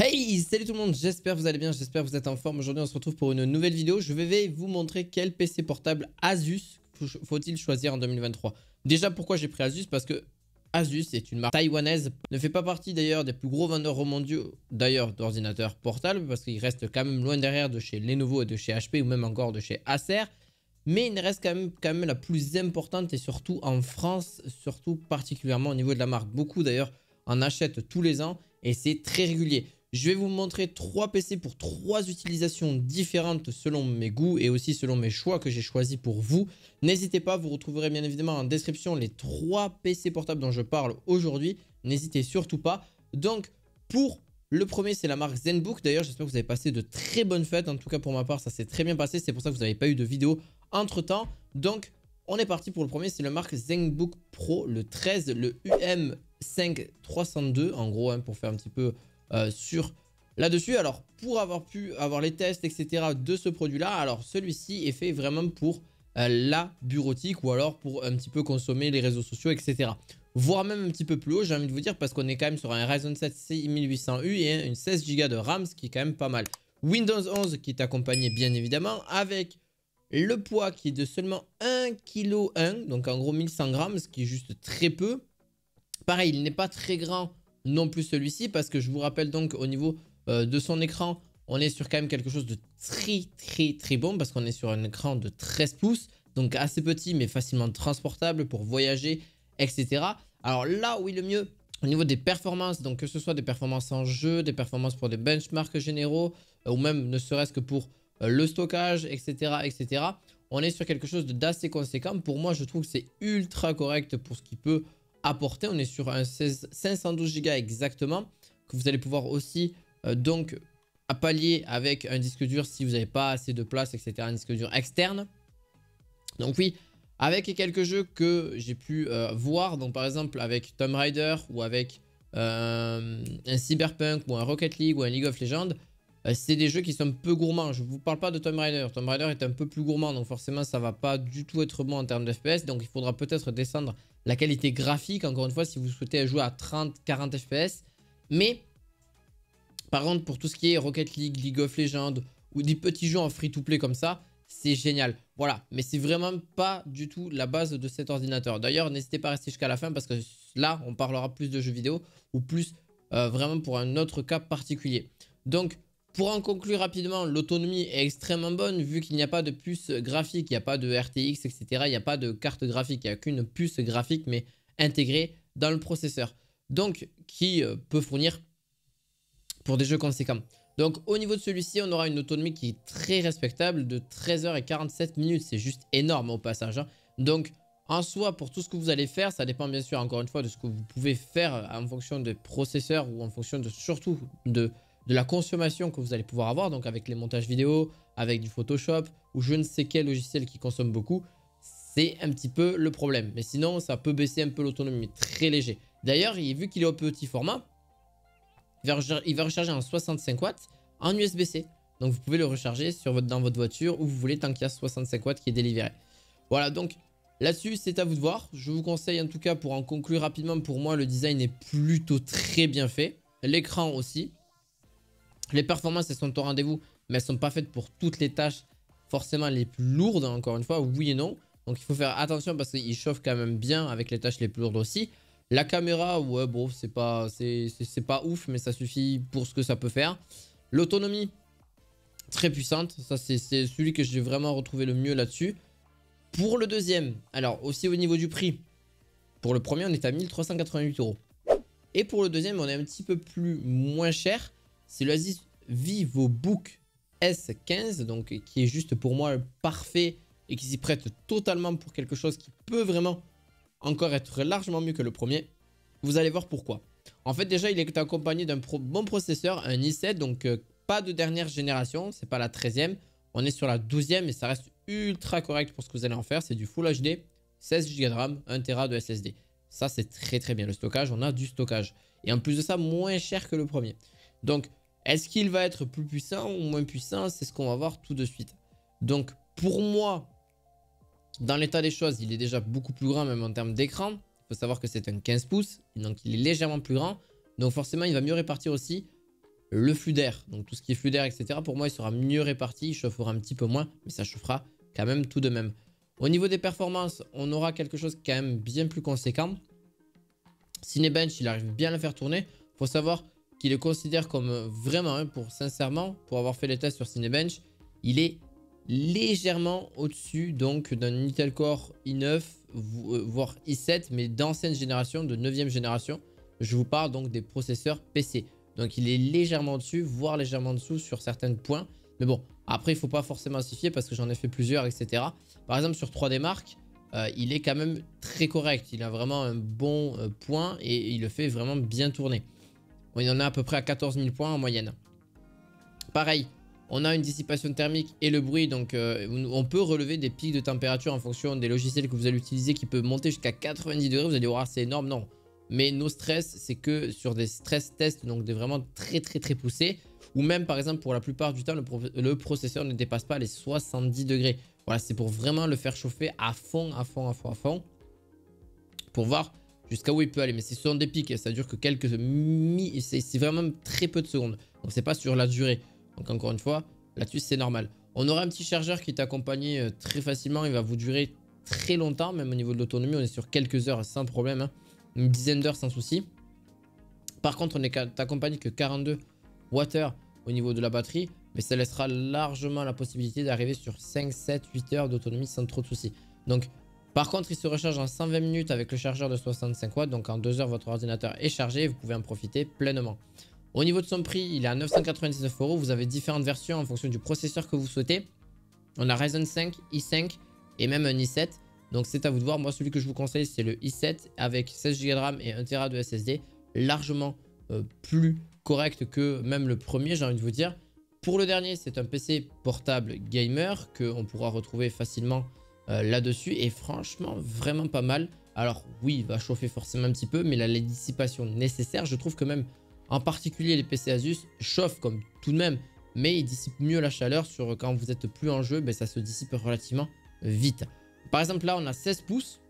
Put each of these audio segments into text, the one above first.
Hey, salut tout le monde, j'espère que vous allez bien, j'espère que vous êtes en forme. Aujourd'hui on se retrouve pour une nouvelle vidéo. Je vais vous montrer quel PC portable Asus faut-il choisir en 2023. Déjà pourquoi j'ai pris Asus, parce que Asus est une marque taïwanaise, ne fait pas partie d'ailleurs des plus gros vendeurs mondiaux d'ailleurs d'ordinateurs portables, parce qu'il reste quand même loin derrière de chez Lenovo et de chez HP ou même encore de chez Acer. Mais il reste quand même la plus importante et surtout en France, surtout particulièrement au niveau de la marque. Beaucoup d'ailleurs en achètent tous les ans et c'est très régulier. Je vais vous montrer 3 PC pour 3 utilisations différentes selon mes goûts et aussi selon mes choix que j'ai choisis pour vous. N'hésitez pas, vous retrouverez bien évidemment en description les 3 PC portables dont je parle aujourd'hui. N'hésitez surtout pas. Donc pour le premier, c'est la marque ZenBook. D'ailleurs, j'espère que vous avez passé de très bonnes fêtes. En tout cas, pour ma part, ça s'est très bien passé. C'est pour ça que vous n'avez pas eu de vidéo entre temps. Donc, on est parti pour le premier. C'est la marque ZenBook Pro, le 13, le UM5302. En gros, hein, pour faire un petit peu sur là-dessus. Alors, pour avoir pu avoir les tests, etc. de ce produit-là, alors celui-ci est fait vraiment pour la bureautique ou alors pour un petit peu consommer les réseaux sociaux, etc. Voire même un petit peu plus haut, j'ai envie de vous dire, parce qu'on est quand même sur un Ryzen 7 6800U et une 16 Go de RAM, ce qui est quand même pas mal. Windows 11 qui est accompagné bien évidemment avec le poids qui est de seulement 1,1 kg, donc en gros 1100 grammes, ce qui est juste très peu. Pareil, il n'est pas très grand non plus celui-ci, parce que je vous rappelle donc au niveau de son écran, on est sur quand même quelque chose de très bon, parce qu'on est sur un écran de 13 pouces, donc assez petit mais facilement transportable pour voyager, etc. Alors là où il est le mieux au niveau des performances, donc que ce soit des performances en jeu, des performances pour des benchmarks généraux, ou même ne serait-ce que pour le stockage, etc. On est sur quelque chose d'assez conséquent. Pour moi, je trouve que c'est ultra correct pour ce qu'il peut apporter. On est sur un 512 Go exactement, que vous allez pouvoir aussi donc à pallier avec un disque dur si vous n'avez pas assez de place, etc. Un disque dur externe. Donc oui, avec quelques jeux que j'ai pu voir, donc par exemple avec Tomb Raider ou avec un Cyberpunk ou un Rocket League ou un League of Legends, c'est des jeux qui sont peu gourmands. Je ne vous parle pas de Tomb Raider. Tomb Raider est un peu plus gourmand, donc forcément ça ne va pas du tout être bon en termes d'FPS. Donc il faudra peut-être descendre la qualité graphique, encore une fois, si vous souhaitez jouer à 30-40 FPS. Mais par contre, pour tout ce qui est Rocket League, League of Legends ou des petits jeux en free-to-play comme ça, c'est génial. Voilà, mais c'est vraiment pas du tout la base de cet ordinateur. D'ailleurs, n'hésitez pas à rester jusqu'à la fin, parce que là, on parlera plus de jeux vidéo ou plus vraiment pour un autre cas particulier. Donc, pour en conclure rapidement, l'autonomie est extrêmement bonne vu qu'il n'y a pas de puce graphique, il n'y a pas de RTX, etc. Il n'y a pas de carte graphique, il n'y a qu'une puce graphique, mais intégrée dans le processeur. Donc, qui peut fournir pour des jeux conséquents. Donc, au niveau de celui-ci, on aura une autonomie qui est très respectable de 13h47. C'est juste énorme au passage, hein. Donc, en soi, pour tout ce que vous allez faire, ça dépend bien sûr, encore une fois, de ce que vous pouvez faire en fonction des processeurs ou en fonction de surtout de la consommation que vous allez pouvoir avoir, donc avec les montages vidéo, avec du Photoshop ou je ne sais quel logiciel qui consomme beaucoup, c'est un petit peu le problème. Mais sinon, ça peut baisser un peu l'autonomie, mais très léger. D'ailleurs, vu qu'il est au petit format, il va recharger en 65 watts en USB-C. Donc, vous pouvez le recharger dans votre voiture où vous voulez, tant qu'il y a 65 watts qui est délivré. Voilà, donc là-dessus, c'est à vous de voir. Je vous conseille en tout cas, pour en conclure rapidement, pour moi, le design est plutôt très bien fait. L'écran aussi. Les performances, elles sont au rendez-vous, mais elles ne sont pas faites pour toutes les tâches forcément les plus lourdes, encore une fois, oui et non. Donc il faut faire attention parce qu'il chauffe quand même bien avec les tâches les plus lourdes aussi. La caméra, ouais, bon, c'est pas ouf, mais ça suffit pour ce que ça peut faire. L'autonomie, très puissante. Ça, c'est celui que j'ai vraiment retrouvé le mieux là-dessus. Pour le deuxième, alors aussi au niveau du prix, pour le premier, on est à 1388 €. Et pour le deuxième, on est un petit peu plus moins cher. C'est le Asus VivoBook S15, donc qui est juste pour moi parfait et qui s'y prête totalement pour quelque chose qui peut vraiment encore être largement mieux que le premier. Vous allez voir pourquoi. En fait, déjà, il est accompagné d'un bon processeur, un i7, donc pas de dernière génération, c'est pas la 13e. On est sur la 12e et ça reste ultra correct pour ce que vous allez en faire. C'est du Full HD, 16 Go de RAM, 1 Tera de SSD. Ça, c'est très bien. Le stockage, on a du stockage. Et en plus de ça, moins cher que le premier. Donc, est-ce qu'il va être plus puissant ou moins puissant? C'est ce qu'on va voir tout de suite. Donc, pour moi, dans l'état des choses, il est déjà beaucoup plus grand, même en termes d'écran. Il faut savoir que c'est un 15 pouces, donc il est légèrement plus grand. Donc, forcément, il va mieux répartir aussi le flux d'air. Donc tout ce qui est flux d'air, etc. Pour moi, il sera mieux réparti, il chauffera un petit peu moins, mais ça chauffera quand même tout de même. Au niveau des performances, on aura quelque chose quand même bien plus conséquent. Cinebench, il arrive bien à le faire tourner. Il faut savoir qu'il le considère comme vraiment, hein, sincèrement, pour avoir fait les tests sur Cinebench, il est légèrement au-dessus donc d'un Intel Core i9, voire i7, mais d'ancienne génération, de 9e génération. Je vous parle donc des processeurs PC. Donc il est légèrement au-dessus, voire légèrement en dessous sur certains points. Mais bon, après il ne faut pas forcément s'y fier parce que j'en ai fait plusieurs, etc. Par exemple sur 3D Mark, il est quand même très correct. Il a vraiment un bon point et il le fait vraiment bien tourner. Bon, il en a à peu près à 14 000 points en moyenne. Pareil, on a une dissipation thermique et le bruit. Donc on peut relever des pics de température en fonction des logiciels que vous allez utiliser qui peut monter jusqu'à 90 degrés. Vous allez dire, oh, c'est énorme. Non. Mais nos stress, c'est que sur des stress tests, donc des vraiment très poussés, ou même par exemple pour la plupart du temps, le processeur ne dépasse pas les 70 degrés. Voilà, c'est pour vraiment le faire chauffer à fond, pour voir jusqu'à où il peut aller. Mais c'est sur des pics, ça dure que quelques c'est vraiment très peu de secondes. Donc c'est pas sur la durée. Donc encore une fois, là-dessus c'est normal. On aura un petit chargeur qui t'accompagne très facilement. Il va vous durer très longtemps, même au niveau de l'autonomie. On est sur quelques heures sans problème, hein. Une dizaine d'heures sans souci. Par contre, on n'est accompagné que 42 Wh au niveau de la batterie, mais ça laissera largement la possibilité d'arriver sur 5, 7, 8 heures d'autonomie sans trop de soucis. Donc, par contre, il se recharge en 120 minutes avec le chargeur de 65 watts. Donc, en 2 heures, votre ordinateur est chargé et vous pouvez en profiter pleinement. Au niveau de son prix, il est à 999 €. Vous avez différentes versions en fonction du processeur que vous souhaitez. On a Ryzen 5, i5 et même un i7. Donc c'est à vous de voir. Moi, celui que je vous conseille, c'est le i7 avec 16 Go de RAM et 1 Tera de SSD. Largement plus correct que même le premier, j'ai envie de vous dire. Pour le dernier, c'est un PC portable gamer qu'on pourra retrouver facilement là-dessus. Et franchement, vraiment pas mal. Alors oui, il va chauffer forcément un petit peu, mais il a les dissipations nécessaires. Je trouve que même, en particulier les PC Asus, chauffent comme tout de même. Mais ils dissipent mieux la chaleur sur quand vous êtes plus en jeu. Ben, ça se dissipe relativement vite. Par exemple, là, on a 16 pouces.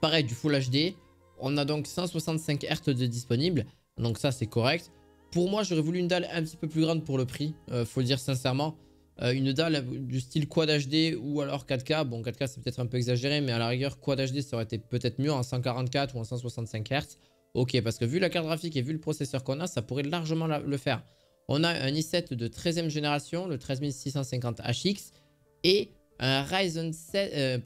Pareil, du Full HD. On a donc 165 Hz de disponible. Donc ça, c'est correct. Pour moi, j'aurais voulu une dalle un petit peu plus grande pour le prix. Faut le dire sincèrement. Une dalle du style Quad HD ou alors 4K. Bon, 4K, c'est peut-être un peu exagéré. Mais à la rigueur, Quad HD, ça aurait été peut-être mieux en 144 ou en 165 Hz. Ok, parce que vu la carte graphique et vu le processeur qu'on a, ça pourrait largement le faire. On a un i7 de 13e génération, le 13650HX. Et un Ryzen 7,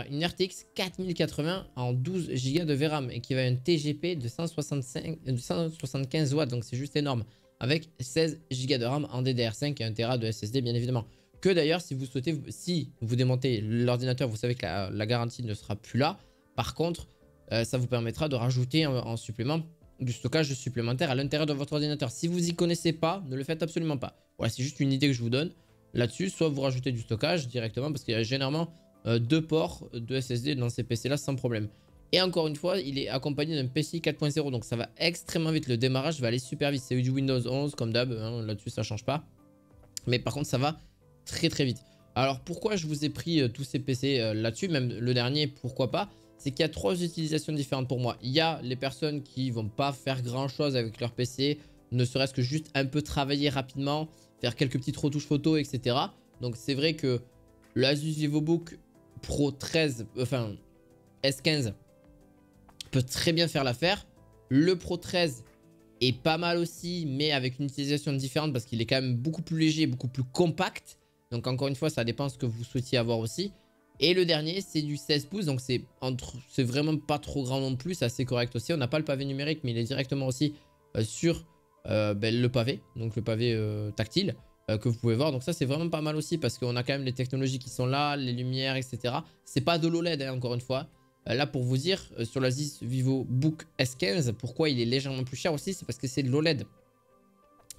une RTX 4080 en 12 Go de VRAM et qui va un TGP de 175 watts, donc c'est juste énorme, avec 16 Go de RAM en DDR5 et 1 Tera de SSD bien évidemment. Que d'ailleurs, si vous souhaitez, si vous démontez l'ordinateur, vous savez que la garantie ne sera plus là. Par contre, ça vous permettra de rajouter en supplément du stockage supplémentaire à l'intérieur de votre ordinateur. Si vous n'y connaissez pas, ne le faites absolument pas. Voilà, c'est juste une idée que je vous donne là-dessus. Soit vous rajoutez du stockage directement parce qu'il y a généralement 2 ports de SSD dans ces PC là sans problème. Et encore une fois, il est accompagné d'un PCI 4.0, donc ça va extrêmement vite. Le démarrage va aller super vite. C'est du Windows 11 comme d'hab, hein, là-dessus ça change pas. Mais par contre, ça va très vite. Alors pourquoi je vous ai pris tous ces PC là-dessus, même le dernier, pourquoi pas? C'est qu'il y a 3 utilisations différentes pour moi. Il y a les personnes qui vont pas faire grand chose avec leur PC, ne serait-ce que juste un peu travailler rapidement, faire quelques petites retouches photos, etc. Donc c'est vrai que le Asus VivoBook Pro 13, enfin S15 peut très bien faire l'affaire. Le Pro 13 est pas mal aussi, mais avec une utilisation différente parce qu'il est quand même beaucoup plus léger, beaucoup plus compact. Donc encore une fois, ça dépend ce que vous souhaitiez avoir aussi. Et le dernier, c'est du 16 pouces, donc c'est vraiment pas trop grand non plus, c'est assez correct aussi. On n'a pas le pavé numérique, mais il est directement aussi sur le pavé, donc le pavé tactile que vous pouvez voir. Donc ça, c'est vraiment pas mal aussi parce qu'on a quand même les technologies qui sont là, les lumières, etc. C'est pas de l'OLED, hein, encore une fois. Là, pour vous dire, sur l'Asus VivoBook S15, pourquoi il est légèrement plus cher aussi, c'est parce que c'est de l'OLED.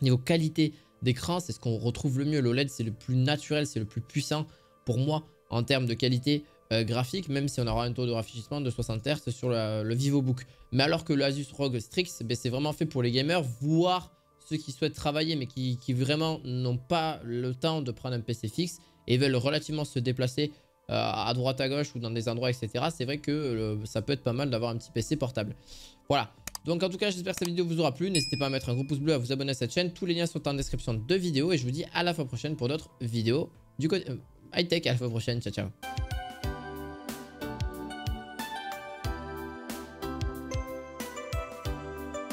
Niveau qualité d'écran, c'est ce qu'on retrouve le mieux. L'OLED, c'est le plus naturel, c'est le plus puissant pour moi en termes de qualité graphique, même si on aura un taux de rafraîchissement de 60 Hz sur le VivoBook. Mais alors que le Asus ROG Strix, c'est vraiment fait pour les gamers, voire ceux qui souhaitent travailler, mais qui vraiment n'ont pas le temps de prendre un PC fixe et veulent relativement se déplacer à droite à gauche ou dans des endroits, etc. C'est vrai que ça peut être pas mal d'avoir un petit PC portable. Voilà. Donc en tout cas, j'espère que cette vidéo vous aura plu. N'hésitez pas à mettre un gros pouce bleu, à vous abonner à cette chaîne. Tous les liens sont en description de vidéo et je vous dis à la fois prochaine pour d'autres vidéos du côté high-tech. À la fois prochaine, ciao ciao.